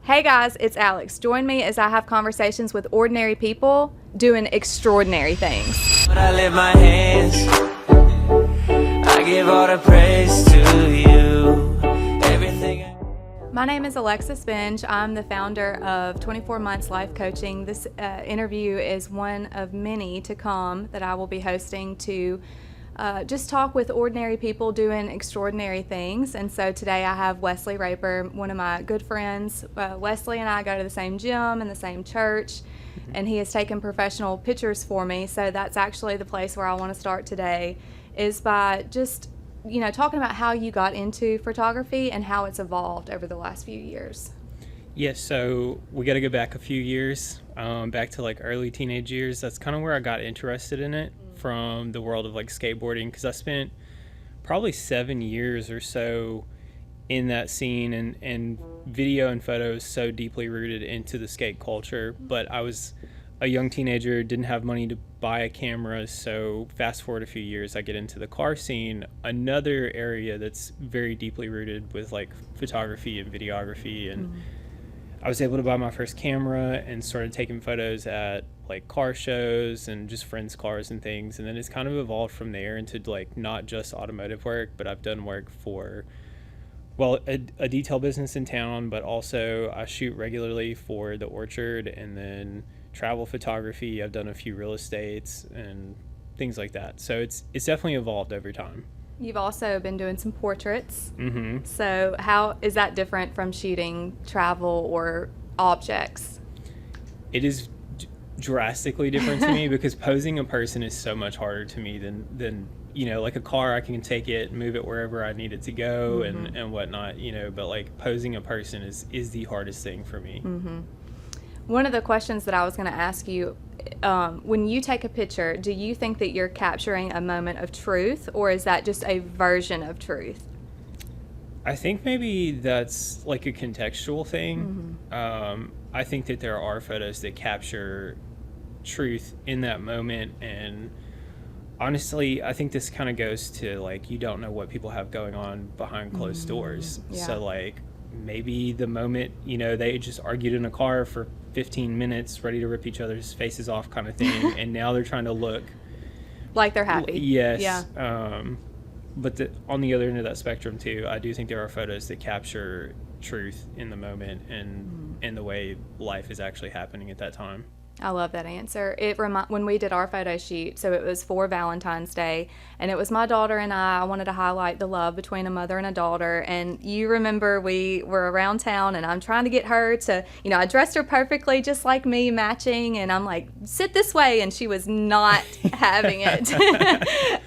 Hey guys, it's Alex. Join me as I have conversations with ordinary people doing extraordinary things. When I lift my hands, I give all the praise to you. Everything. My name is Alexis Benj. I'm the founder of 24 Months Life Coaching. This interview is one of many to come that I will be hosting to just talk with ordinary people doing extraordinary things. And so today I have Wesley Raper, one of my good friends. Wesley and I go to the same gym and the same church, and he has taken professional pictures for me. So that's actually the place where I want to start today, is by just talking about how you got into photography and how it's evolved over the last few years. Yes, so we got to go back a few years, back to like early teenage years. That's kind of where I got interested in it from the world of like skateboarding, because I spent probably 7 years or so in that scene, and video and photos so deeply rooted into the skate culture. But I was a young teenager, didn't have money to buy a camera, so fast forward a few years, I get into the car scene, another area that's very deeply rooted with like photography and videography, and I was able to buy my first camera and started taking photos at like car shows and just friends' cars and things. And then it's kind of evolved from there into like not just automotive work, but I've done work for, well, a detail business in town, but also I shoot regularly for the Orchard, and then travel photography. I've done a few real estates and things like that. So it's definitely evolved over time. You've also been doing some portraits. Mm-hmm. So how is that different from shooting travel or objects? It is drastically different to me, because posing a person is so much harder to me than like a car. I can take it, move it wherever I need it to go, and whatnot, but like posing a person is the hardest thing for me. One of the questions that I was going to ask you, when you take a picture, do you think that you're capturing a moment of truth, or is that just a version of truth? I think maybe that's like a contextual thing. I think that there are photos that capture truth in that moment, and honestly, I think this kind of goes to like, you don't know what people have going on behind closed doors. Yeah. So like, maybe the moment they just argued in a car for 15 minutes, ready to rip each other's faces off kind of thing, and now they're trying to look like they're happy. Yes. Yeah. But on the other end of that spectrum too, I do think there are photos that capture truth in the moment and the way life is actually happening at that time. I love that answer. When we did our photo shoot, so it was for Valentine's Day, and it was my daughter and I wanted to highlight the love between a mother and a daughter. And you remember we were around town, and I'm trying to get her to, I dressed her perfectly just like me, matching, and I'm like, sit this way, and she was not having it.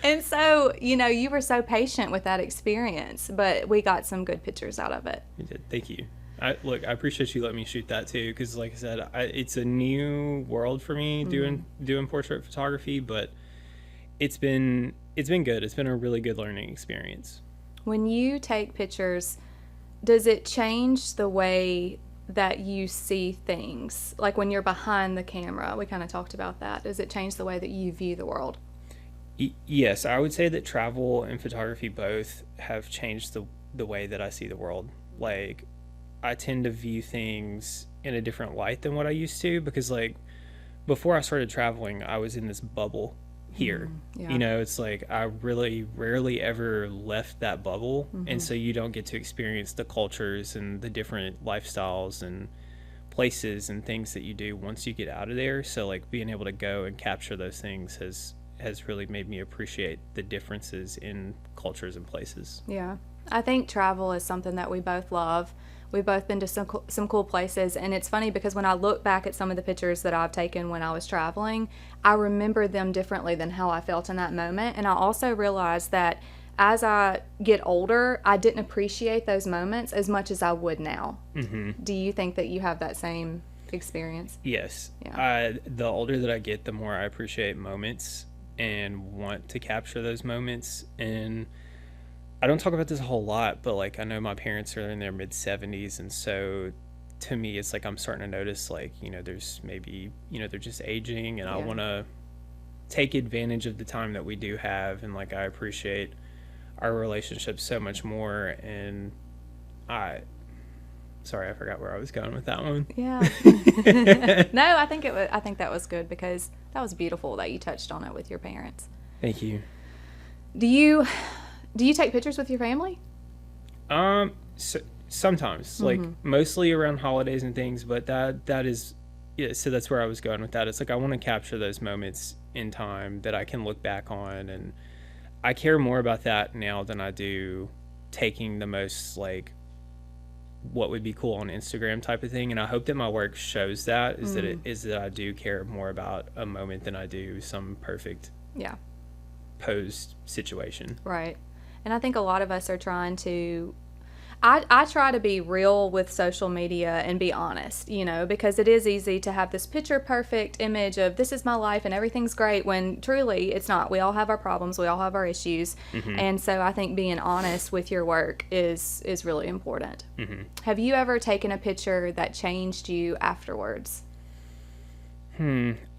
And so, you were so patient with that experience, but we got some good pictures out of it. You did. Thank you. I appreciate you letting me shoot that too, because like I said, it's a new world for me doing portrait photography, but it's been good. It's been a really good learning experience. When you take pictures, does it change the way that you see things? Like when you're behind the camera, we kind of talked about that. Does it change the way that you view the world? Yes, I would say that travel and photography both have changed the way that I see the world. Like, I tend to view things in a different light than what I used to, because like before I started traveling, I was in this bubble here. Yeah. It's like I really rarely ever left that bubble, and so you don't get to experience the cultures and the different lifestyles and places and things that you do once you get out of there. So like being able to go and capture those things has really made me appreciate the differences in cultures and places. Yeah. I think travel is something that we both love. We've both been to some cool places, and it's funny because when I look back at some of the pictures that I've taken when I was traveling, I remember them differently than how I felt in that moment. And I also realized that as I get older, I didn't appreciate those moments as much as I would now. Do you think that you have that same experience? Yes. Yeah. The older that I get, the more I appreciate moments and want to capture those moments. And I don't talk about this a whole lot, but like I know my parents are in their mid-70s, and so to me it's like I'm starting to notice like, there's maybe, they're just aging, and I want to take advantage of the time that we do have, and like I appreciate our relationship so much more. And Sorry, I forgot where I was going with that one. Yeah. No, I think that was good because that was beautiful that you touched on it with your parents. Thank you. Do you take pictures with your family? Sometimes, like mostly around holidays and things, but that is, yeah, so that's where I was going with that. It's like I want to capture those moments in time that I can look back on, and I care more about that now than I do taking the most, like, what would be cool on Instagram type of thing. And I hope that my work shows that that I do care more about a moment than I do some perfect posed situation. Right. And I think a lot of us are trying to I try to be real with social media and be honest, because it is easy to have this picture perfect image of this is my life and everything's great when truly it's not. We all have our problems. We all have our issues. And so I think being honest with your work is really important. Have you ever taken a picture that changed you afterwards?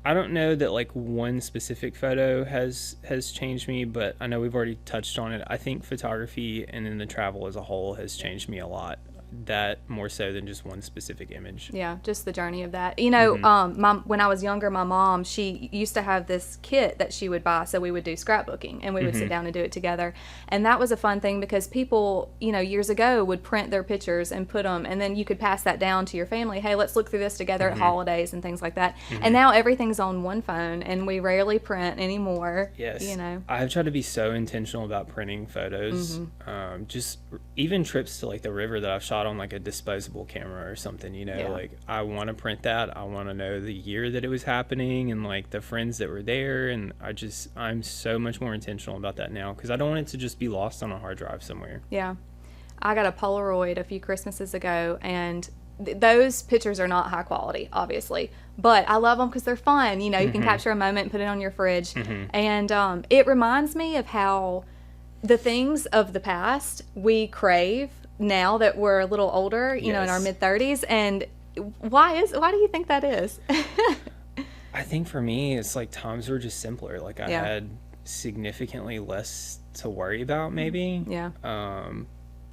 I don't know that like one specific photo has changed me, but I know we've already touched on it. I think photography and then the travel as a whole has changed me a lot. That more so than just one specific image. Yeah, just the journey of that. When I was younger, my mom, she used to have this kit that she would buy, so we would do scrapbooking, and we would sit down and do it together. And that was a fun thing because people, years ago would print their pictures and put them, and then you could pass that down to your family. Hey, let's look through this together at holidays and things like that. And now everything's on one phone, and we rarely print anymore. Yes. I've tried to be so intentional about printing photos. Just even trips to like the river that I've shot on like a disposable camera or something, like I want to print that. I want to know the year that it was happening and like the friends that were there, and I'm so much more intentional about that now because I don't want it to just be lost on a hard drive somewhere. Yeah, I got a Polaroid a few Christmases ago, and those pictures are not high quality, obviously, but I love them because they're fun. You can capture a moment and put it on your fridge, and it reminds me of how the things of the past we crave now that we're a little older, in our mid-30s. And why do you think that is? I think for me, it's like times were just simpler. Like I had significantly less to worry about, maybe. Yeah.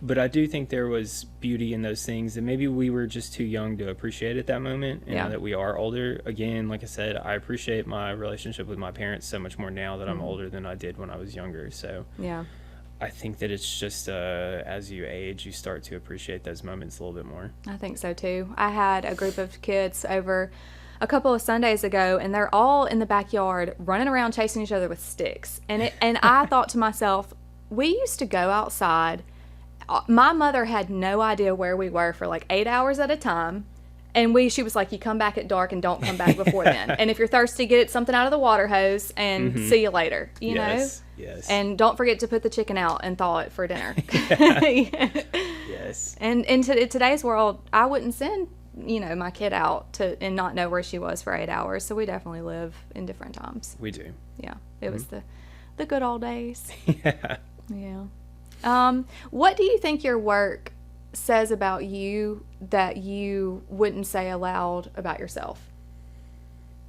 But I do think there was beauty in those things, and maybe we were just too young to appreciate at that moment. And now that we are older, again, like I said, I appreciate my relationship with my parents so much more now that I'm older than I did when I was younger. So yeah. I think that it's just as you age, you start to appreciate those moments a little bit more. I think so too. I had a group of kids over a couple of Sundays ago, and they're all in the backyard running around chasing each other with sticks. And I thought to myself, we used to go outside. My mother had no idea where we were for like 8 hours at a time. And she was like, you come back at dark and don't come back before then. And if you're thirsty, get something out of the water hose and see you later, you know? Yes. And don't forget to put the chicken out and thaw it for dinner. Yes. And in today's world, I wouldn't send, my kid out and not know where she was for 8 hours. So we definitely live in different times. We do. Yeah. It was the good old days. Yeah. Yeah. What do you think your work says about you that you wouldn't say aloud about yourself?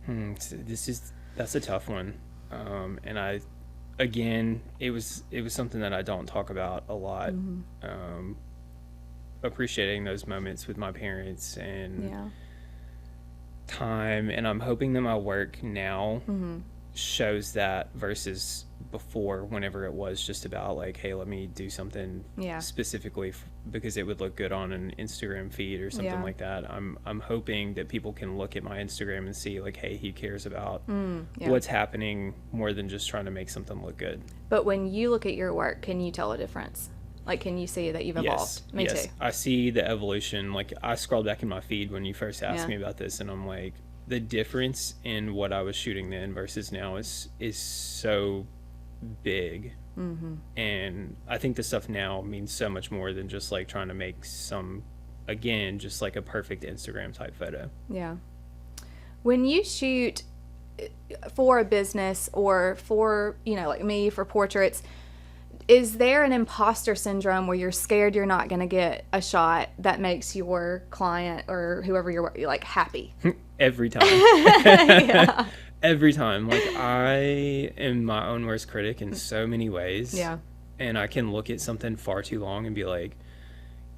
That's a tough one. And it was something that I don't talk about a lot. Appreciating those moments with my parents and time, and I'm hoping that my work now shows that versus before, whenever it was just about like, hey, let me do something specifically because it would look good on an Instagram feed or something like that. I'm hoping that people can look at my Instagram and see like, hey, he cares about what's happening more than just trying to make something look good. But when you look at your work, can you tell a difference? Like, can you see that you've evolved? Me too. I see the evolution. Like, I scrolled back in my feed when you first asked me about this, and I'm like, the difference in what I was shooting then versus now is so big. And I think the stuff now means so much more than just like trying to make just like a perfect Instagram type photo. Yeah. When you shoot for a business or for, like me, for portraits, is there an imposter syndrome where you're scared you're not going to get a shot that makes your client or whoever you're like happy? Every time. Every time. Like, I am my own worst critic in so many ways. Yeah. And I can look at something far too long and be like,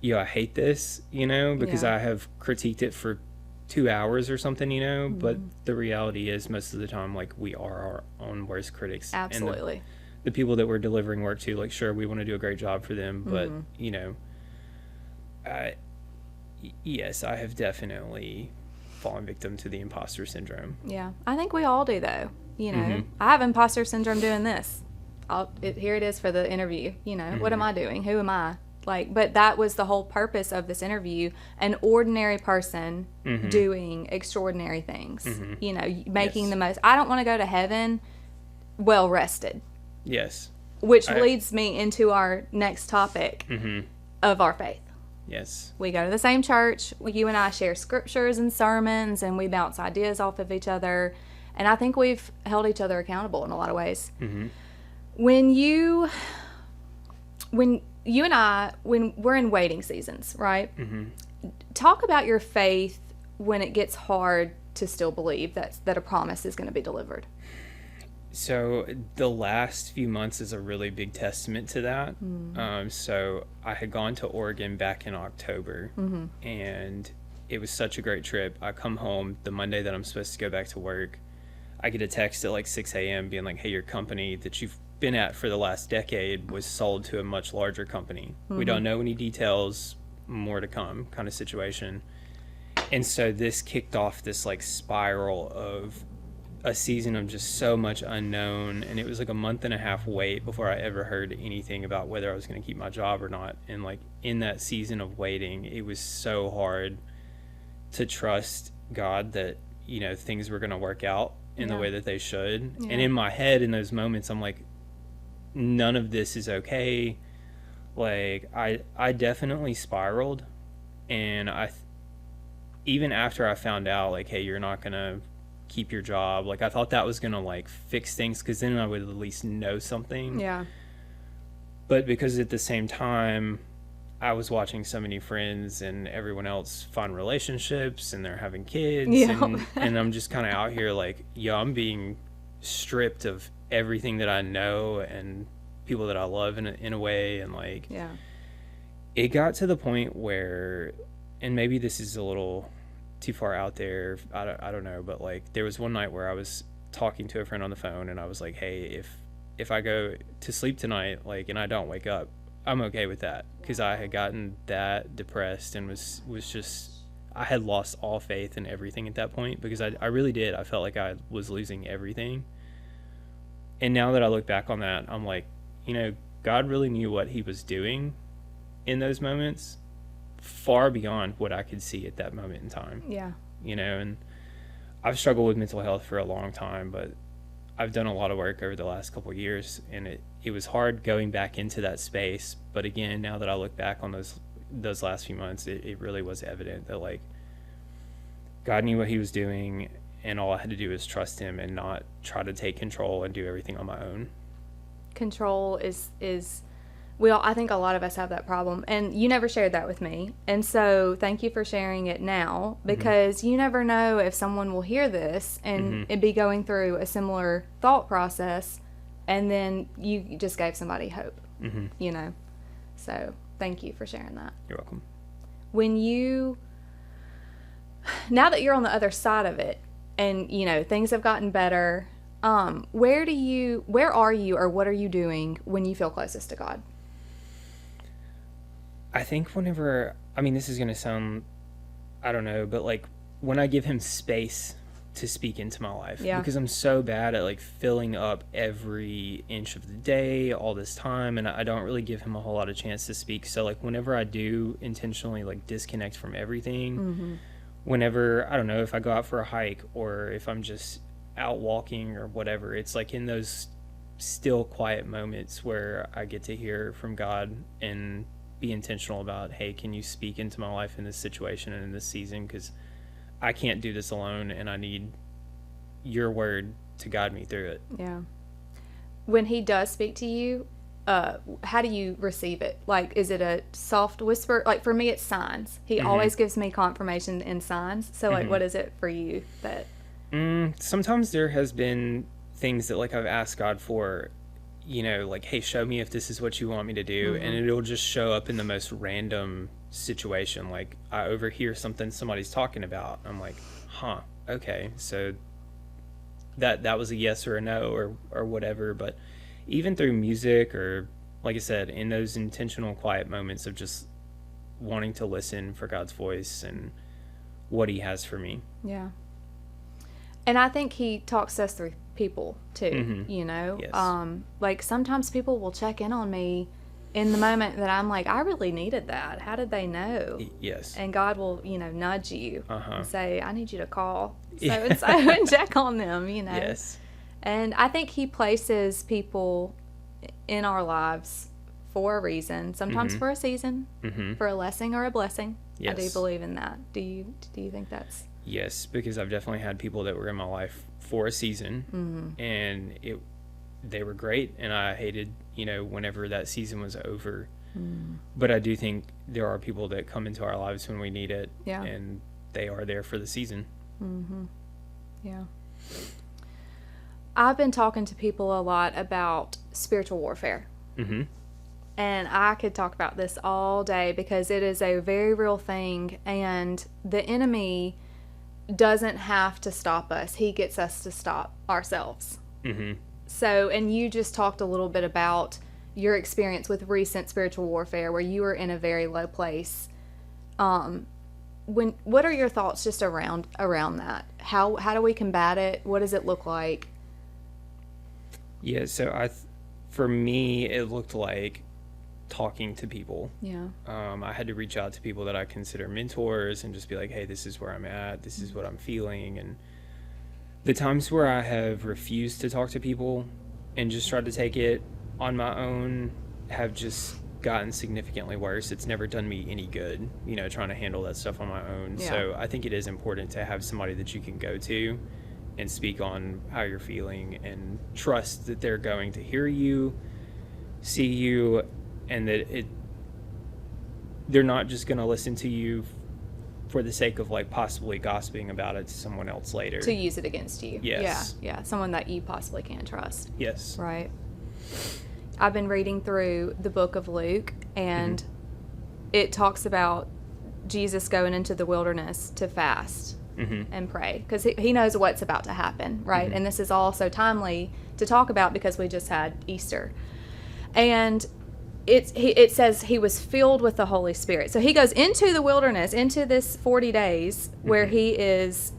I hate this, because Yeah. I have critiqued it for 2 hours or something, but the reality is most of the time, like, we are our own worst critics. Absolutely. And the people that we're delivering work to, like, sure, we want to do a great job for them, but, yes, I have definitely fallen victim to the imposter syndrome. Yeah. I think we all do, though. I have imposter syndrome doing this. Here it is for the interview. What am I doing? Who am I? But that was the whole purpose of this interview. An ordinary person doing extraordinary things. Making Yes. the most. I don't want to go to heaven well rested. Yes. Which leads me into our next topic of our faith. Yes. We go to the same church. You and I share scriptures and sermons, and we bounce ideas off of each other. And I think we've held each other accountable in a lot of ways. When you and I, when we're in waiting seasons, right? Talk about your faith when it gets hard to still believe that a promise is going to be delivered. So the last few months is a really big testament to that. So I had gone to Oregon back in October, and it was such a great trip. I come home the Monday that I'm supposed to go back to work. I get a text at like 6 a.m. being like, hey, your company that you've been at for the last decade was sold to a much larger company. We don't know any details, more to come kind of situation. And so this kicked off this like spiral of a season of just so much unknown, and it was like a month and a half wait before I ever heard anything about whether I was going to keep my job or not. And like in that season of waiting, it was so hard to trust God that things were going to work out in the way that they should. And in my head in those moments, I'm like, none of this is okay. Like I definitely spiraled, and even after I found out like, hey, you're not going to keep your job, like I thought that was gonna like fix things, because then I would at least know something. But because at the same time I was watching so many friends and everyone else find relationships and they're having kids, and I'm just kind of out here like, I'm being stripped of everything that I know and people that I love in a way. And like it got to the point where, and maybe this is a little too far out there, I don't know, but like there was one night where I was talking to a friend on the phone, and I was like, hey, if I go to sleep tonight, like, and I don't wake up, I'm okay with that, because I had gotten that depressed and was just, I had lost all faith in everything at that point, because I really did. I felt like I was losing everything. And now that I look back on that, I'm like, God really knew what he was doing in those moments, far beyond what I could see at that moment in time. And I've struggled with mental health for a long time, but I've done a lot of work over the last couple of years, and it was hard going back into that space. But again, now that I look back on those last few months, it really was evident that like God knew what he was doing, and all I had to do was trust him and not try to take control and do everything on my own. Control is I think a lot of us have that problem, and you never shared that with me. And so thank you for sharing it now, because you never know if someone will hear this and it'd be going through a similar thought process, and then you just gave somebody hope, So thank you for sharing that. You're welcome. Now that you're on the other side of it and, things have gotten better, where are you, or what are you doing when you feel closest to God? I think whenever, this is going to sound, I don't know, but like when I give him space to speak into my life, because I'm so bad at like filling up every inch of the day all this time, and I don't really give him a whole lot of chance to speak. So like whenever I do intentionally like disconnect from everything, whenever, I don't know, if I go out for a hike or if I'm just out walking or whatever, it's like in those still quiet moments where I get to hear from God and be intentional about, hey, can you speak into my life in this situation and in this season, because I can't do this alone, and I need your word to guide me through it. When he does speak to you, how do you receive it? Like, is it a soft whisper? Like for me, it's signs. He always gives me confirmation in signs. So like, what is it for you that? Sometimes there has been things that like I've asked God for, like, hey, show me if this is what you want me to do, and it'll just show up in the most random situation. Like, I overhear something somebody's talking about. I'm like, okay, so that was a yes or a no or whatever. But even through music, or like I said, in those intentional quiet moments of just wanting to listen for God's voice and what he has for me. Yeah. And I think he talks to us through people too, you know? Yes. Like sometimes people will check in on me in the moment that I'm like, I really needed that. How did they know? Yes. And God will, you know, nudge you and say, I need you to call so Yeah. and so and check on them, you know? Yes. And I think he places people in our lives for a reason, sometimes for a season, for a lesson or a blessing. Yes. I do believe in that. Do you think that's... Yes, because I've definitely had people that were in my life for a season, and they were great, and I hated, you know, whenever that season was over. But I do think there are people that come into our lives when we need it, and they are there for the season. Yeah. I've been talking to people a lot about spiritual warfare. And I could talk about this all day because it is a very real thing, and the enemy doesn't have to stop us. He gets us to stop ourselves. So, and you just talked a little bit about your experience with recent spiritual warfare where you were in a very low place. What are your thoughts just around that? How do we combat it? What does it look like? Yeah, so for me, it looked like talking to people. Yeah. I had to reach out to people that I consider mentors and just be like, hey, this is where I'm at. This is what I'm feeling. And the times where I have refused to talk to people and just tried to take it on my own have just gotten significantly worse. It's never done me any good, you know, trying to handle that stuff on my own. Yeah. So I think it is important to have somebody that you can go to and speak on how you're feeling and trust that they're going to hear you, see you, and that they're not just going to listen to you for the sake of like possibly gossiping about it to someone else later. To use it against you. Yes. Yeah. Someone that you possibly can't trust. Yes. Right. I've been reading through the book of Luke, and it talks about Jesus going into the wilderness to fast and pray because he knows what's about to happen, right? And this is also timely to talk about because we just had Easter. And it says he was filled with the Holy Spirit. So he goes into the wilderness, into this 40 days where he is,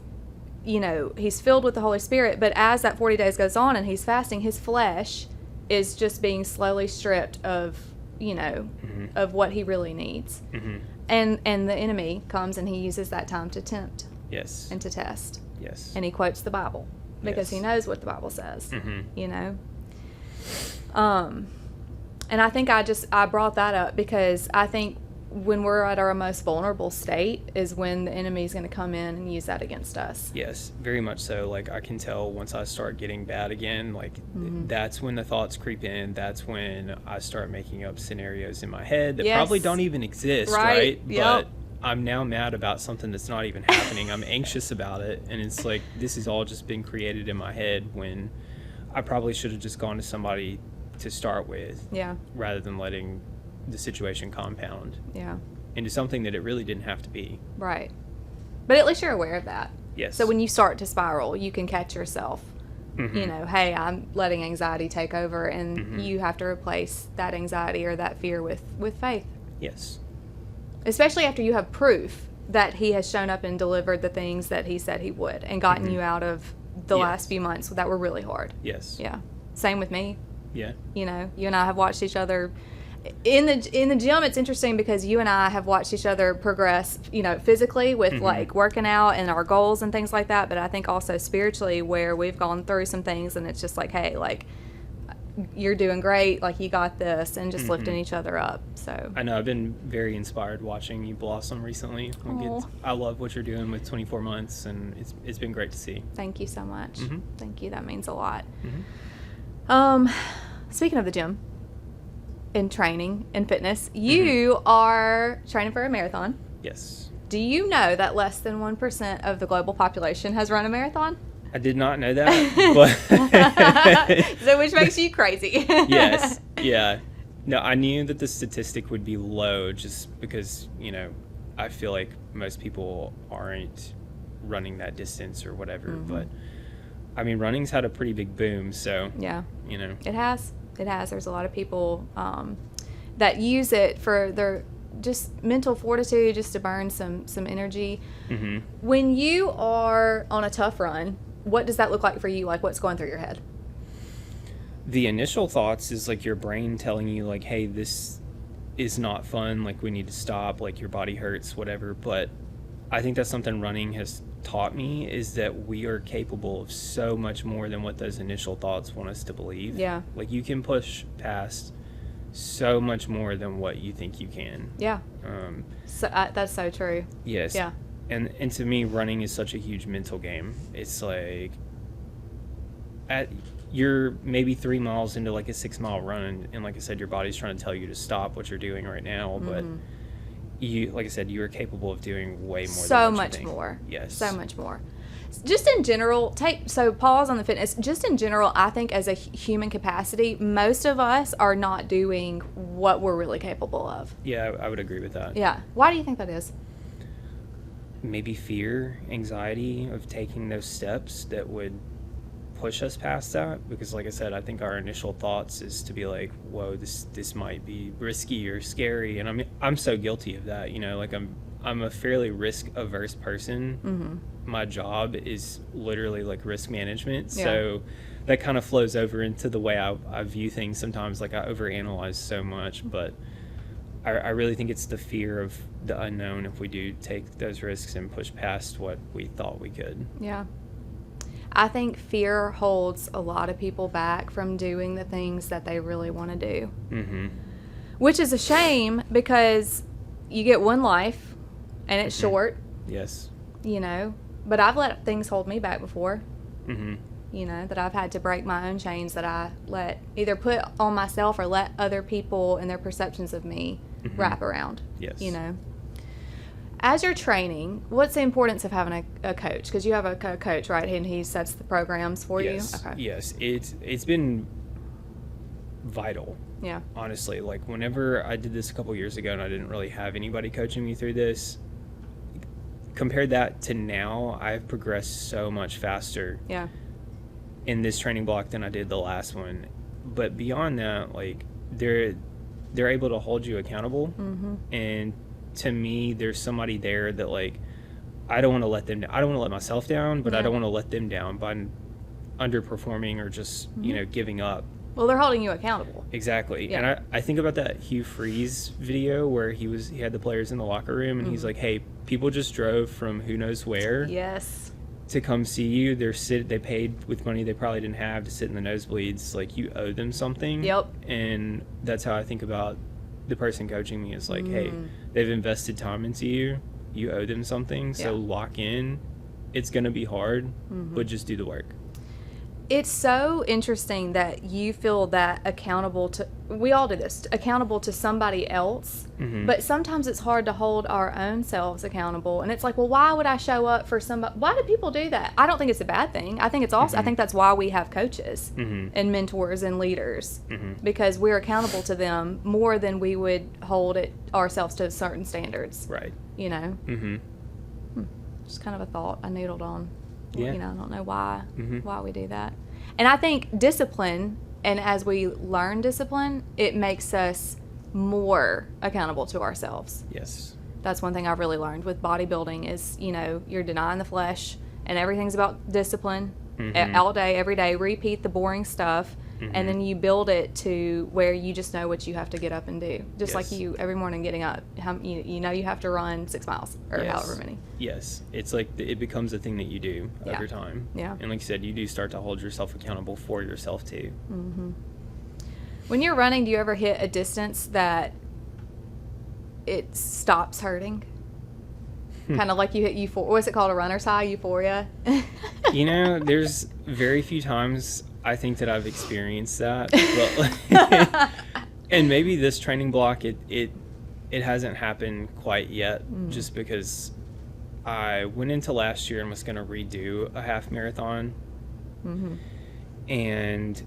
you know, he's filled with the Holy Spirit. But as that 40 days goes on and he's fasting, his flesh is just being slowly stripped of, you know, of what he really needs. And the enemy comes and he uses that time to tempt Yes. and to test. Yes. And he quotes the Bible because he knows what the Bible says, you know. And I think I brought that up because I think when we're at our most vulnerable state is when the enemy is going to come in and use that against us. Yes, very much so. Like, I can tell once I start getting bad again, like, that's when the thoughts creep in. That's when I start making up scenarios in my head that probably don't even exist, right? Yep. But I'm now mad about something that's not even happening. I'm anxious about it. And it's like, this has all just been created in my head when I probably should have just gone to somebody to start with, rather than letting the situation compound into something that it really didn't have to be. Right. But at least you're aware of that. Yes. So when you start to spiral, you can catch yourself. You know, hey, I'm letting anxiety take over, and you have to replace that anxiety or that fear with faith. Yes. Especially after you have proof that he has shown up and delivered the things that he said he would and gotten you out of the last few months that were really hard. Yes. Yeah. Same with me. Yeah. You know, you and I have watched each other in the gym. It's interesting because you and I have watched each other progress, you know, physically with like working out and our goals and things like that. But I think also spiritually where we've gone through some things and it's just like, hey, like, you're doing great, like you got this, and just lifting each other up. So I know I've been very inspired watching you blossom recently. Like, I love what you're doing with 24 months, and it's been great to see. Thank you so much. Thank you. That means a lot. Speaking of the gym and training and fitness, you are training for a marathon. Yes. Do you know that less than 1% of the global population has run a marathon? I did not know that, but So which makes you crazy. yes, yeah. No, I knew that the statistic would be low just because, I feel like most people aren't running that distance or whatever. But, I mean, running's had a pretty big boom, so, Yeah. It has. There's a lot of people that use it for their just mental fortitude, just to burn some energy. When you are on a tough run, what does that look like for you? Like, what's going through your head? The initial thoughts is like your brain telling you like, hey, this is not fun, like we need to stop, like your body hurts, whatever. But I think that's something running has taught me, is that we are capable of so much more than what those initial thoughts want us to believe. Yeah. Like you can push past so much more than what you think you can. Yeah. So that's so true. Yes. Yeah. And to me, running is such a huge mental game. It's like you're maybe 3 miles into like a 6-mile run, and like I said, your body's trying to tell you to stop what you're doing right now, but you, like I said, you are capable of doing way more. So than what much you think. more. Yes. So much more. Just in general, pause on the fitness. Just in general, I think as a human capacity, most of us are not doing what we're really capable of. Yeah, I would agree with that. Yeah. Why do you think that is? Maybe fear, anxiety of taking those steps that would push us past that, because like I said, I think our initial thoughts is to be like, whoa, this might be risky or scary, and I'm so guilty of that, like I'm a fairly risk averse person. My job is literally like risk management, so that kind of flows over into the way I view things sometimes. Like I overanalyze so much, but I really think it's the fear of the unknown if we do take those risks and push past what we thought we could. Yeah. I think fear holds a lot of people back from doing the things that they really want to do. Which is a shame, because you get one life and it's short. Yes. But I've let things hold me back before. That I've had to break my own chains that I let either put on myself or let other people and their perceptions of me wrap around. Yes. As you're training, what's the importance of having a coach? Because you have a coach, right? And he sets the programs for you? Okay. Yes. It's been vital. Yeah. Honestly, like whenever I did this a couple years ago and I didn't really have anybody coaching me through this, compared that to now, I've progressed so much faster. Yeah. In this training block than I did the last one. But beyond that, like they're able to hold you accountable. And to me, there's somebody there that like I don't want to let them down. I don't want to let myself down, but I don't want to let them down by underperforming or just giving up. Well, they're holding you accountable. Exactly. Yeah. And I think about that Hugh Freeze video where he had the players in the locker room and he's like, hey, people just drove from who knows where to come see you. They paid with money they probably didn't have to sit in the nosebleeds. Like, you owe them something. Yep. And that's how I think about the person coaching me. Is like, hey, they've invested time into you. You owe them something. So lock in. It's going to be hard, but just do the work. It's so interesting that you feel that accountable to, we all do this, accountable to somebody else, but sometimes it's hard to hold our own selves accountable. And it's like, well, why would I show up for somebody? Why do people do that? I don't think it's a bad thing. I think it's awesome. I think that's why we have coaches and mentors and leaders, because we're accountable to them more than we would hold ourselves to certain standards. Right. Just kind of a thought I noodled on. Yeah. I don't know why we do that. And I think discipline, and as we learn discipline, it makes us more accountable to ourselves. Yes. That's one thing I've really learned with bodybuilding is, you're denying the flesh, and everything's about discipline all day, every day. Repeat the boring stuff, and then you build it to where you just know what you have to get up and do. Just like you every morning getting up, you know you have to run 6 miles or however many. Yes. It's like it becomes a thing that you do over time. Yeah. And like you said, you do start to hold yourself accountable for yourself too. When you're running, do you ever hit a distance that it stops hurting? Kind of like you hit euphoria. What's it called? A runner's high? Euphoria? There's very few times I think that I've experienced that. But and maybe this training block, it hasn't happened quite yet, just because I went into last year and was going to redo a half marathon. And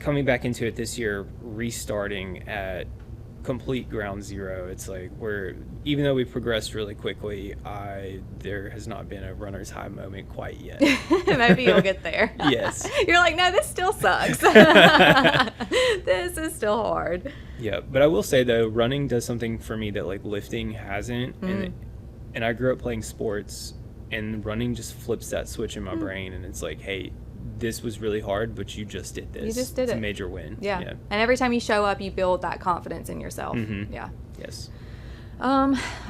coming back into it this year, restarting at complete ground zero. It's like even though we progressed really quickly, there has not been a runner's high moment quite yet. Maybe you'll get there. Yes. You're like, no, this still sucks. This is still hard. Yeah, but I will say though, running does something for me that like lifting hasn't, and I grew up playing sports, and running just flips that switch in my brain, and it's like, hey, this was really hard, but you just did this. You just did it's it. a major win. Yeah. And every time you show up, you build that confidence in yourself. Yeah. Yes.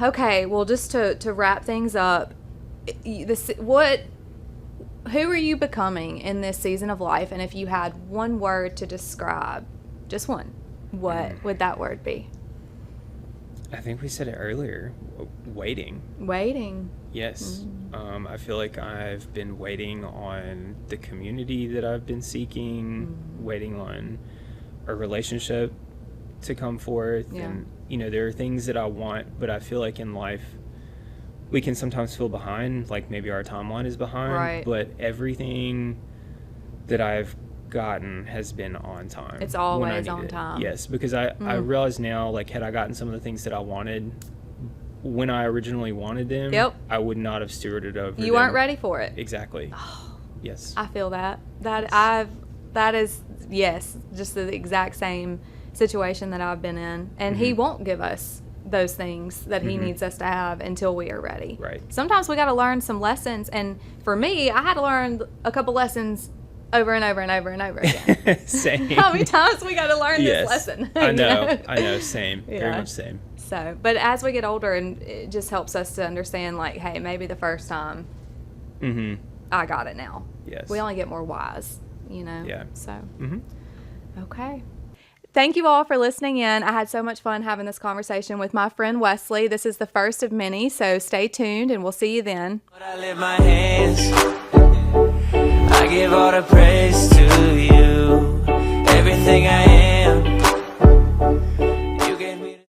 Okay. Well, just to wrap things up, who are you becoming in this season of life? And if you had one word to describe, just one, what would that word be? I think we said it earlier. Waiting. Waiting. Yes. I feel like I've been waiting on the community that I've been seeking, waiting on a relationship to come forth. Yeah. And, there are things that I want, but I feel like in life we can sometimes feel behind, like maybe our timeline is behind. Right. But everything that I've gotten has been on time. It's when I always need on it. time. Yes, because I realize now, like, had I gotten some of the things that I wanted when I originally wanted them, I would not have stewarded over them. You weren't ready for it. Exactly. Yes. I feel that. That is, yes, just the exact same situation that I've been in. And he won't give us those things that he needs us to have until we are ready. Right. Sometimes we got to learn some lessons. And for me, I had to learn a couple lessons over and over and over and over again. Same. How many times we got to learn Yes. this lesson? I You know. I know. Same. Yeah. Very much same. So, but as we get older, and it just helps us to understand, like, hey, maybe the first time I got it now. Yes. We only get more wise, Yeah. So, okay. Thank you all for listening in. I had so much fun having this conversation with my friend Wesley. This is the first of many, so stay tuned, and we'll see you then. But I lift my hands, I give all the praise to you.